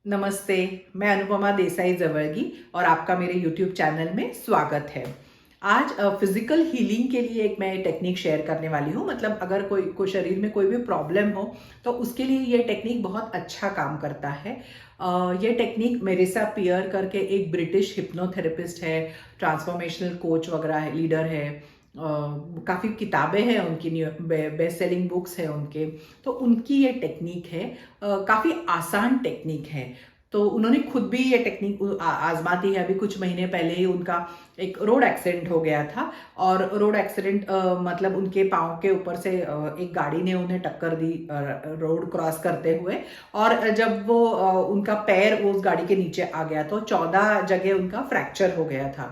नमस्ते। मैं अनुपमा देसाई जवळगी और आपका मेरे YouTube चैनल में स्वागत है। आज फिजिकल हीलिंग के लिए एक मैं टेक्निक शेयर करने वाली हूँ। मतलब अगर कोई शरीर में कोई भी प्रॉब्लम हो तो उसके लिए ये टेक्निक बहुत अच्छा काम करता है। ये टेक्निक मेरिसा पियर करके एक ब्रिटिश हिप्नोथेरेपिस्ट है, ट्रांसफॉर्मेशनल कोच वगैरह है, लीडर है। काफ़ी किताबें हैं उनकी, बेस्ट सेलिंग बुक्स हैं उनके। तो उनकी ये टेक्निक है, काफ़ी आसान टेक्निक है। तो उन्होंने खुद भी ये टेक्निक आजमाती है। अभी कुछ महीने पहले ही उनका एक रोड एक्सीडेंट हो गया था और रोड एक्सीडेंट मतलब उनके पाँव के ऊपर से एक गाड़ी ने उन्हें टक्कर दी रोड क्रॉस करते हुए। और जब वो उनका पैर उस गाड़ी के नीचे आ गया तो 14 जगह उनका फ्रैक्चर हो गया था।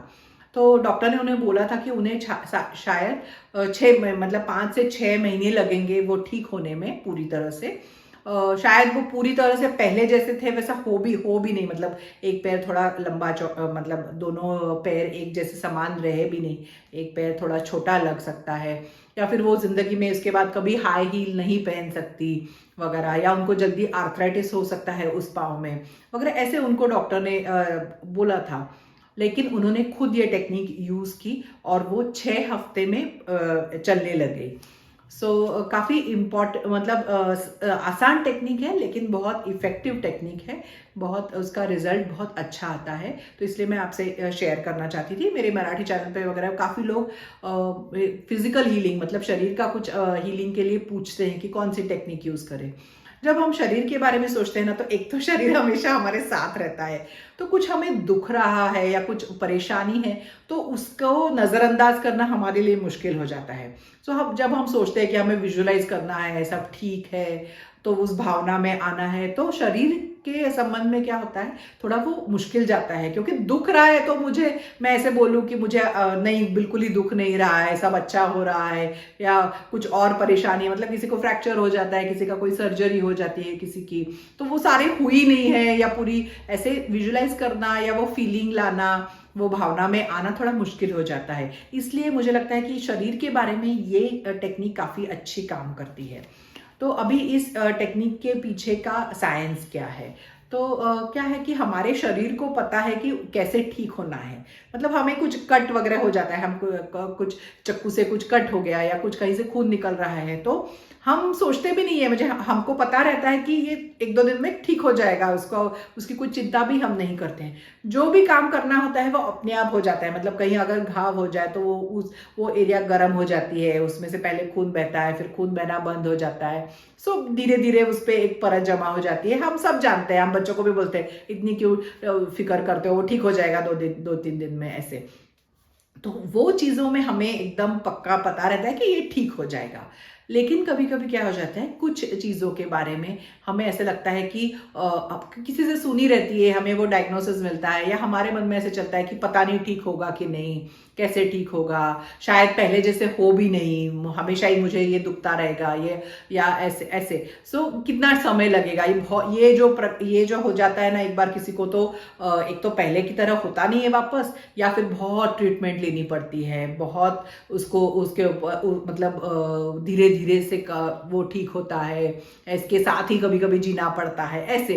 तो डॉक्टर ने उन्हें बोला था कि उन्हें शायद 5 से 6 महीने लगेंगे वो ठीक होने में पूरी तरह से। शायद वो पूरी तरह से पहले जैसे थे वैसा हो भी नहीं। मतलब एक पैर थोड़ा लंबा मतलब दोनों पैर एक जैसे समान रहे भी नहीं। एक पैर थोड़ा छोटा लग सकता है, या फिर वो जिंदगी में इसके बाद कभी हाई हील नहीं पहन सकती वगैरह, या उनको जल्दी आर्थराइटिस हो सकता है उस पाँव में वगैरह, ऐसे उनको डॉक्टर ने बोला था। लेकिन उन्होंने खुद ये टेक्निक यूज की और वो 6 हफ्ते में चलने लगे। काफ़ी इम्पॉर्टेंट मतलब आसान टेक्निक है लेकिन बहुत इफ़ेक्टिव टेक्निक है। बहुत उसका रिजल्ट बहुत अच्छा आता है, तो इसलिए मैं आपसे शेयर करना चाहती थी। मेरे मराठी चैनल पे वगैरह काफ़ी लोग फिजिकल हीलिंग मतलब शरीर का कुछ हीलिंग के लिए पूछते हैं कि कौन सी टेक्निक यूज़ करें। जब हम शरीर के बारे में सोचते हैं ना, तो एक तो शरीर हमेशा हमारे साथ रहता है। तो कुछ हमें दुख रहा है या कुछ परेशानी है तो उसको नज़रअंदाज करना हमारे लिए मुश्किल हो जाता है। हम जब हम सोचते हैं कि हमें विजुअलाइज करना है, सब ठीक है, तो उस भावना में आना है, तो शरीर के संबंध में क्या होता है, थोड़ा वो मुश्किल जाता है। क्योंकि दुख रहा है तो मैं ऐसे बोलूँ कि मुझे नहीं, बिल्कुल ही दुख नहीं रहा है, सब अच्छा हो रहा है, या कुछ और परेशानी, मतलब किसी को फ्रैक्चर हो जाता है, किसी का कोई सर्जरी हो जाती है किसी की, तो वो सारे हुई नहीं है, या पूरी ऐसे विजुअलाइज करना या वो फीलिंग लाना, वो भावना में आना थोड़ा मुश्किल हो जाता है। इसलिए मुझे लगता है कि शरीर के बारे में ये टेक्निक काफ़ी अच्छी काम करती है। तो अभी इस टेक्निक के पीछे का साइंस क्या है? तो क्या है कि हमारे शरीर को पता है कि कैसे ठीक होना है। मतलब हमें कुछ कट वगैरह हो जाता है, हमको कुछ चक्कू से कुछ कट हो गया या कुछ कहीं से खून निकल रहा है, तो हम सोचते भी नहीं है, मुझे हमको पता रहता है कि ये 1-2 दिन में ठीक हो जाएगा, उसको उसकी कोई चिंता भी हम नहीं करते हैं। जो भी काम करना होता है वो अपने आप हो जाता है। मतलब कहीं अगर घाव हो जाए तो वो एरिया गर्म हो जाती है, उसमें से पहले खून बहता है, फिर खून बहना बंद हो जाता है। धीरे धीरे उस पर एक परत जमा हो जाती है। हम सब जानते हैं, हम बच्चों को भी बोलते हैं इतनी क्यों फिक्र करते हो, वो ठीक हो जाएगा 2-3 दिन में ऐसे। तो वो चीज़ों में हमें एकदम पक्का पता रहता है कि ये ठीक हो जाएगा। लेकिन कभी कभी क्या हो जाता है, कुछ चीज़ों के बारे में हमें ऐसे लगता है कि अब किसी से सुनी रहती है, हमें वो डायग्नोसिस मिलता है, या हमारे मन में ऐसे चलता है कि पता नहीं ठीक होगा कि नहीं, कैसे ठीक होगा, शायद पहले जैसे हो भी नहीं, हमेशा ही मुझे ये दुखता रहेगा, ये या ऐसे ऐसे। कितना समय लगेगा, ये जो हो जाता है ना एक बार किसी को, तो एक तो पहले की तरह होता नहीं है वापस, या फिर बहुत ट्रीटमेंट लेनी पड़ती है, बहुत उसको उसके ऊपर मतलब धीरे धीरे से वो ठीक होता है। इसके साथ ही कभी कभी जीना पड़ता है ऐसे।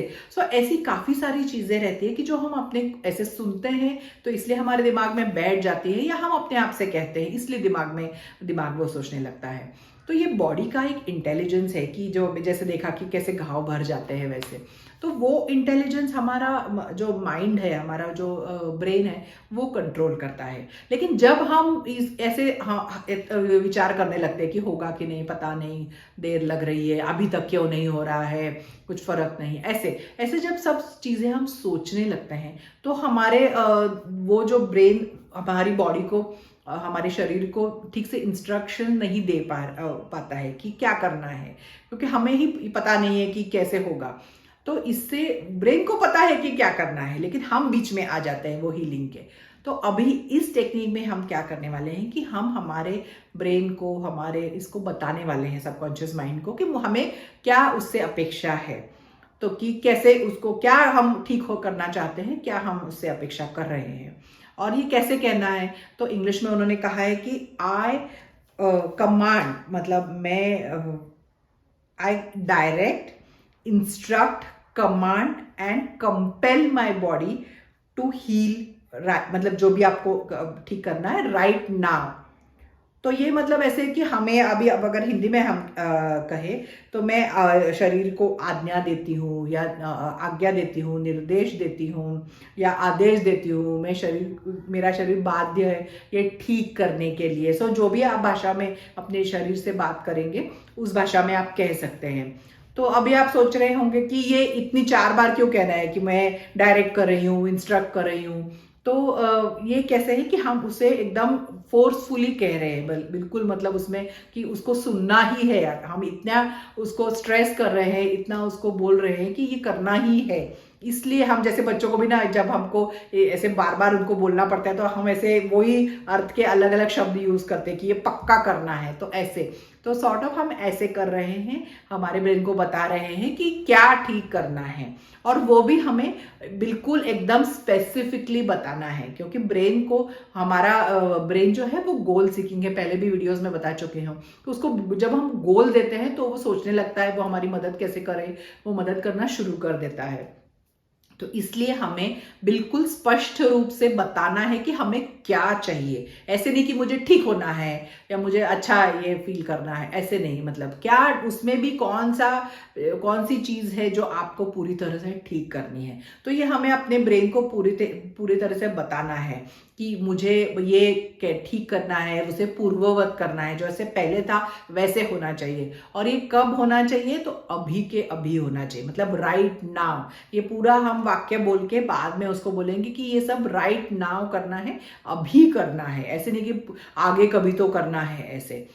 ऐसी काफ़ी सारी चीज़ें रहती है कि जो हम अपने ऐसे सुनते हैं तो इसलिए हमारे दिमाग में बैठ जाती है, या हम अपने आप से कहते हैं इसलिए दिमाग वो सोचने लगता है। तो ये बॉडी का एक इंटेलिजेंस है कि जो जैसे देखा कि कैसे घाव भर जाते हैं वैसे, तो वो इंटेलिजेंस हमारा जो माइंड है, हमारा जो ब्रेन है, वो कंट्रोल करता है। लेकिन जब हम ऐसे विचार करने लगते हैं कि होगा कि नहीं, पता नहीं, देर लग रही है, अभी तक क्यों नहीं हो रहा है, कुछ फर्क नहीं, ऐसे ऐसे जब सब चीज़ें हम सोचने लगते हैं, तो हमारे वो जो ब्रेन हमारी बॉडी को, हमारे शरीर को ठीक से इंस्ट्रक्शन नहीं दे पाता है कि क्या करना है, क्योंकि हमें ही पता नहीं है कि कैसे होगा। तो इससे ब्रेन को पता है कि क्या करना है, लेकिन हम बीच में आ जाते हैं वो हीलिंग के। तो अभी इस टेक्निक में हम क्या करने वाले हैं कि हम हमारे ब्रेन को, हमारे इसको बताने वाले हैं, सबकॉन्शियस माइंड को, कि हमें क्या उससे अपेक्षा है। तो कि कैसे उसको, क्या हम ठीक हो करना चाहते हैं, क्या हम उससे अपेक्षा कर रहे हैं, और ये कैसे कहना है। तो इंग्लिश में उन्होंने कहा है कि आई कमांड, मतलब मैं I direct, instruct, command and compel my body to heal, मतलब जो भी आपको ठीक करना है राइट नाउ। तो ये मतलब ऐसे कि हमें अभी, अब अगर हिंदी में हम कहें तो मैं शरीर को आज्ञा देती हूँ या आज्ञा देती हूँ, निर्देश देती हूँ या आदेश देती हूँ, मेरा शरीर बाध्य है ये ठीक करने के लिए। सो जो भी आप भाषा में अपने शरीर से बात करेंगे उस भाषा में आप कह सकते हैं। तो अभी आप सोच रहे होंगे कि ये इतनी 4 बार क्यों कहना है कि मैं डायरेक्ट कर रही हूँ, इंस्ट्रक्ट कर रही हूँ। तो ये कैसे है कि हम उसे एकदम फोर्सफुली कह रहे हैं, बिल्कुल मतलब उसमें कि उसको सुनना ही है, हम इतना उसको स्ट्रेस कर रहे हैं, इतना उसको बोल रहे हैं कि ये करना ही है। इसलिए हम जैसे बच्चों को भी ना, जब हमको ऐसे बार बार उनको बोलना पड़ता है तो हम ऐसे वही अर्थ के अलग अलग शब्द यूज करते हैं कि ये पक्का करना है, तो ऐसे तो सॉर्ट ऑफ हम ऐसे कर रहे हैं, हमारे ब्रेन को बता रहे हैं कि क्या ठीक करना है। और वो भी हमें बिल्कुल एकदम स्पेसिफिकली बताना है, क्योंकि ब्रेन को, हमारा ब्रेन जो है वो गोल सीकिंग है, पहले भी वीडियोस में बता चुके हैं। तो उसको जब हम गोल देते हैं तो वो सोचने लगता है वो हमारी मदद कैसे करे, वो मदद करना शुरू कर देता है। तो इसलिए हमें बिल्कुल स्पष्ट रूप से बताना है कि हमें क्या चाहिए। ऐसे नहीं कि मुझे ठीक होना है या मुझे अच्छा ये फील करना है, ऐसे नहीं, मतलब क्या उसमें भी कौन सी चीज है जो आपको पूरी तरह से ठीक करनी है। तो ये हमें अपने ब्रेन को पूरी तरह से बताना है कि मुझे ये ठीक करना है, उसे पूर्ववत करना है, जैसे पहले था वैसे होना चाहिए। और ये कब होना चाहिए, तो अभी के अभी होना चाहिए, मतलब राइट नाउ। ये पूरा हम वाक्य बोल के बाद में उसको बोलेंगे कि ये सब राइट नाउ करना है, अभी करना है, ऐसे नहीं कि आगे कभी तो करना है, ऐसे।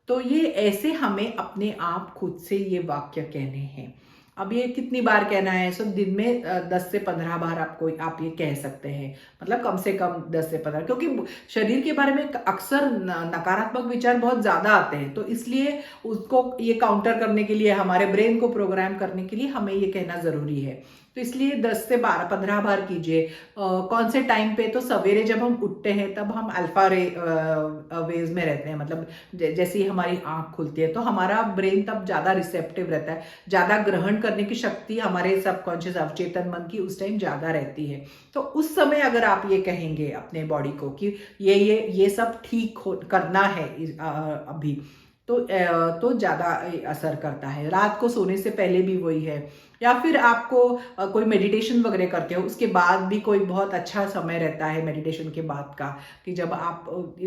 तो ये ऐसे हमें अपने आप खुद से ये वाक्य कहने हैं। अब ये कितनी बार कहना है, सो दिन में 10 से 15 बार आप ये कह सकते हैं, मतलब कम से कम 10 से 15, क्योंकि शरीर के बारे में अक्सर नकारात्मक विचार बहुत ज्यादा आते हैं। तो इसलिए उसको ये काउंटर करने के लिए, हमारे ब्रेन को प्रोग्राम करने के लिए हमें ये कहना जरूरी है। तो इसलिए 10 से 15 बार कीजिए। कौन से टाइम पे, तो सवेरे जब हम उठते हैं तब हम अल्फा वेव्स में रहते हैं, मतलब जैसे ही हमारी आंख खुलती है तो हमारा ब्रेन तब ज्यादा रिसेप्टिव रहता है, ज्यादा ग्रहण करने की शक्ति हमारे सबकॉन्शियस अवचेतन मन की उस टाइम ज्यादा रहती है। तो उस समय अगर आप ये कहेंगे अपने बॉडी को कि ये सब ठीक करना है अभी, तो ज्यादा असर करता है। रात को सोने से पहले भी वही है, या फिर आपको कोई मेडिटेशन वगैरह करते हो उसके बाद भी कोई बहुत अच्छा समय रहता है मेडिटेशन के बाद का, कि जब आप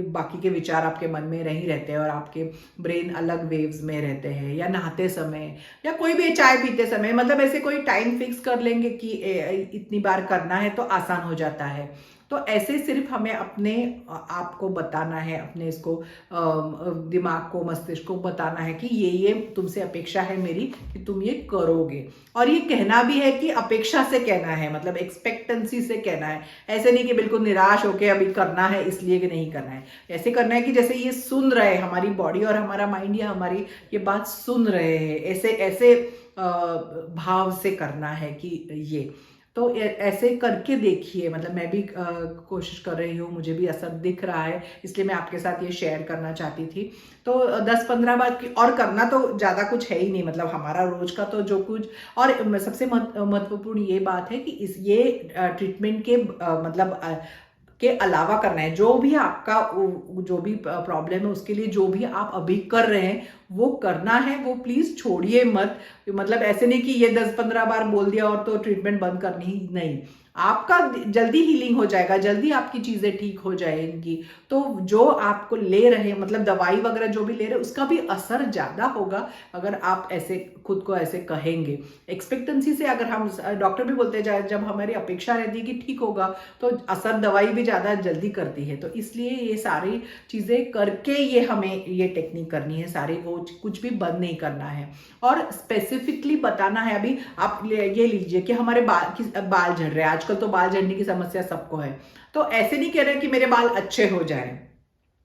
बाकी के विचार आपके मन में नहीं रहते हैं और आपके ब्रेन अलग वेव्स में रहते हैं, या नहाते समय या कोई भी चाय पीते समय, मतलब ऐसे कोई टाइम फिक्स कर लेंगे कि इतनी बार करना है तो आसान हो जाता है। तो ऐसे सिर्फ हमें अपने आप को बताना है, अपने इसको दिमाग को, मस्तिष्क को बताना है कि ये तुमसे अपेक्षा है मेरी कि तुम ये करोगे। और ये कहना भी है कि अपेक्षा से कहना है, मतलब एक्सपेक्टेंसी से कहना है, ऐसे नहीं कि बिल्कुल निराश होके अभी करना है इसलिए कि नहीं करना है। ऐसे करना है कि जैसे ये सुन रहे, हमारी बॉडी और हमारा माइंड या हमारी ये बात सुन रहे हैं, ऐसे भाव से करना है कि ये। तो ऐसे करके देखिए, मतलब मैं भी कोशिश कर रही हूँ, मुझे भी असर दिख रहा है, इसलिए मैं आपके साथ ये शेयर करना चाहती थी। तो 10-15 बार की, और करना तो ज़्यादा कुछ है ही नहीं, मतलब हमारा रोज का तो जो कुछ। और सबसे महत्वपूर्ण ये बात है कि ये ट्रीटमेंट के मतलब के अलावा करना है। जो भी आपका जो भी प्रॉब्लम है उसके लिए जो भी आप अभी कर रहे हैं वो करना है, वो प्लीज छोड़िए मत। मतलब ऐसे नहीं कि ये 10-15 बार बोल दिया और तो ट्रीटमेंट बंद करनी ही नहीं, आपका जल्दी हीलिंग हो जाएगा, जल्दी आपकी चीजें ठीक हो जाएंगी। तो जो आपको ले रहे, मतलब दवाई वगैरह जो भी ले रहे, उसका भी असर ज्यादा होगा अगर आप ऐसे खुद को ऐसे कहेंगे। एक्सपेक्टेंसी से अगर हम, डॉक्टर भी बोलते हैं जब हमारी अपेक्षा रहती है कि ठीक होगा तो असर दवाई भी ज्यादा जल्दी करती है। तो इसलिए ये सारी चीजें करके ये हमें ये टेक्निक करनी है सारी, वो कुछ भी बंद नहीं करना है। और स्पेसिफिकली बताना है, अभी आप ये लीजिए कि हमारे बाल झड़ रहे हैं, आजकल तो बाल झड़ने की समस्या सबको है। तो ऐसे नहीं कह रहे कि मेरे बाल अच्छे हो जाएं,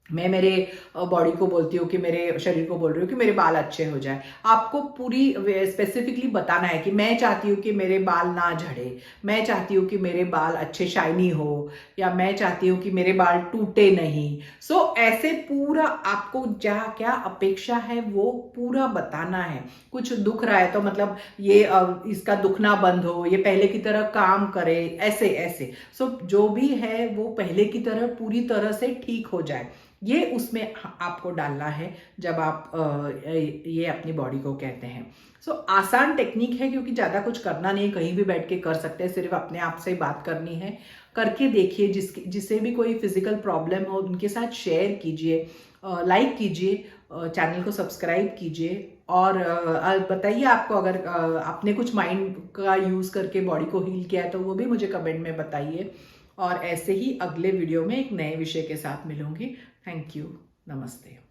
मैं मेरे बॉडी को बोलती हूँ कि मेरे शरीर को बोल रही हूँ कि मेरे बाल अच्छे हो जाए। आपको पूरी स्पेसिफिकली बताना है कि मैं चाहती हूँ कि मेरे बाल ना झड़े, मैं चाहती हूँ कि मेरे बाल अच्छे शाइनी हो, या मैं चाहती हूँ कि मेरे बाल टूटे नहीं। ऐसे पूरा आपको क्या क्या अपेक्षा है वो पूरा बताना है। कुछ दुख रहा है तो मतलब ये इसका दुखना बंद हो, ये पहले की तरह काम करे, ऐसे ऐसे। जो भी है वो पहले की तरह पूरी तरह से ठीक हो जाए, ये उसमें आपको डालना है जब आप ये अपनी बॉडी को कहते हैं। आसान टेक्निक है क्योंकि ज़्यादा कुछ करना नहीं, कहीं भी बैठ के कर सकते हैं, सिर्फ अपने आप से बात करनी है। करके देखिए, जिसे भी कोई फिजिकल प्रॉब्लम हो उनके साथ शेयर कीजिए, लाइक कीजिए, चैनल को सब्सक्राइब कीजिए, और बताइए आपको अगर आपने कुछ माइंड का यूज़ करके बॉडी को हील किया है तो वो भी मुझे कमेंट में बताइए। और ऐसे ही अगले वीडियो में एक नए विषय के साथ मिलूंगी। Thank you. नमस्ते।